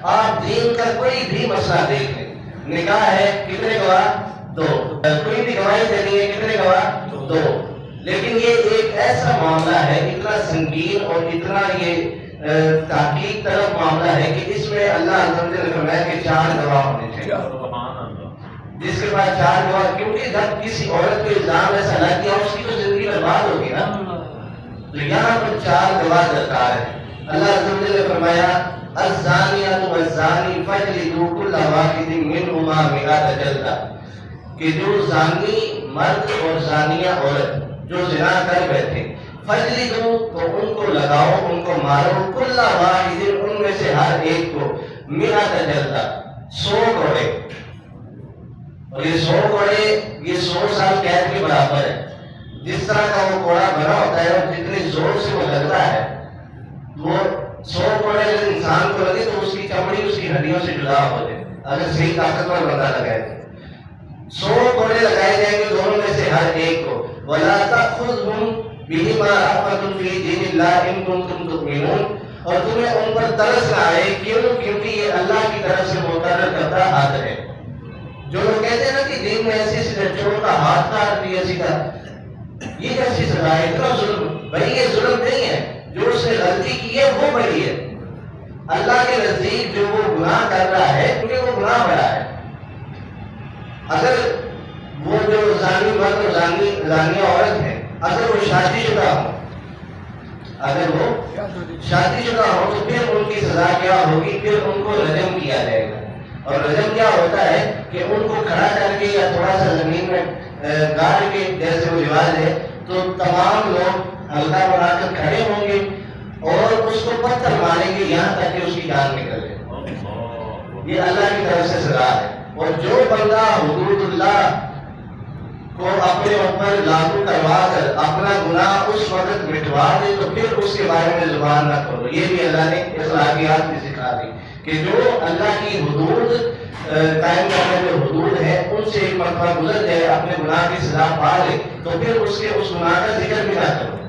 آپ دین کا کوئی بھی مسئلہ دیکھ لیں، نکاح ہے کتنے گواہ؟ دو، کوئی بھی گواہی دینی ہے کتنے گواہ؟ دو، لیکن یہ ایک ایسا معاملہ ہے اتنا سنگین اور اتنا یہ تحقیق طرف معاملہ ہے کہ اس میں اللہ عز و جل نے فرمایا کہ 4 گواہ ہونے چاہیے، جس کے پاس 4 گواہ، کیونکہ جب کسی عورت کو الزام ایسا لگ گیا اس کی تو زندگی برباد ہوگی نا، تو یہاں پر 4 گواہ درکار ہے۔ اللہ عز و جل نے فرمایا الزانیۃ والزانی فاجلدوا کل واحد منہما 100 جلدہ، کہ جو زانی مرد اور زانیہ عورت جو زنا کر بیٹھے، فجلدوا تو ان کو لگاؤ، ان کو مارو، کل واحد ان میں سے ہر ایک کو 100 جلدہ 100 کوڑے، اور یہ 100 کوڑے یہ 100 سال قید کے برابر ہے۔ جس طرح کا وہ کوڑا بنا ہوتا ہے اور جتنی زور سے وہ لگتا ہے، وہ 100 کوڑے اگر انسان کو لگے تو اس کی چمڑی اس کی ہڈیوں سے جدا ہو جائے، اگر صحیح طاقتور بندہ لگائے تو 100 کوڑے لگائے جائیں گے دونوں میں سے ہر ایک کو۔ وَلَا تَأْخُذْهُمْ بِهِمَا رَأْفَةٌ فِي دِينِ اللَّهِ إِن كُنتُمْ تُؤْمِنُونَ، اور تمہیں ان پر ترس نہ آئے، کیوں؟ کیونکہ یہ اللہ کی طرف سے مقرر کردہ حد ہے۔ جو لوگ کہتے ہیں نا کہ دین میں ایسی چور کا ہاتھ کاٹ دیا سیدھا، یہ کیسی سزا ہے، اتنا ظلم؟ بھائی یہ ظلم نہیں ہے، جو اس نے غلطی کی ہے وہ بڑی ہے۔ اللہ کے نزدیک جو وہ گناہ کر رہا ہے کیونکہ وہ گناہ بڑا ہے۔ اگر وہ جو زانی مرد اور زانیہ عورت ہے، اگر وہ شادی شدہ ہو، اگر وہ شادی شدہ ہو تو پھر ان کی سزا کیا ہوگی؟ پھر ان کو رجم کیا جائے گا، اور رجم کیا ہوتا ہے کہ ان کو کھڑا کر کے یا تھوڑا سا زمین میں گاڑ کے، جیسے وہ رواج ہے، تو تمام لوگ حلقہ بنا کر کھڑے ہوں گے اور اس کو پتھر ماریں گے یہاں تک کہ اس کی جان نکل جائے۔ یہ اللہ کی طرف سے سزا ہے۔ اور جو بندہ حدود اللہ کو اپنے اوپر لاگو کروا کر اپنا گناہ اس وقت مٹوا دے تو پھر اس کے بارے میں زبان نہ کھولو۔ یہ بھی اللہ نے اخلاقیات میں سکھا دی کہ جو اللہ کی حدود قائم کرنے میں حدود ہے ان سے ایک مرتبہ گزر جائے، اپنے گناہ کی سزا پا لے، تو پھر اس کے اس گناہ کا ذکر بھی نہ کرو۔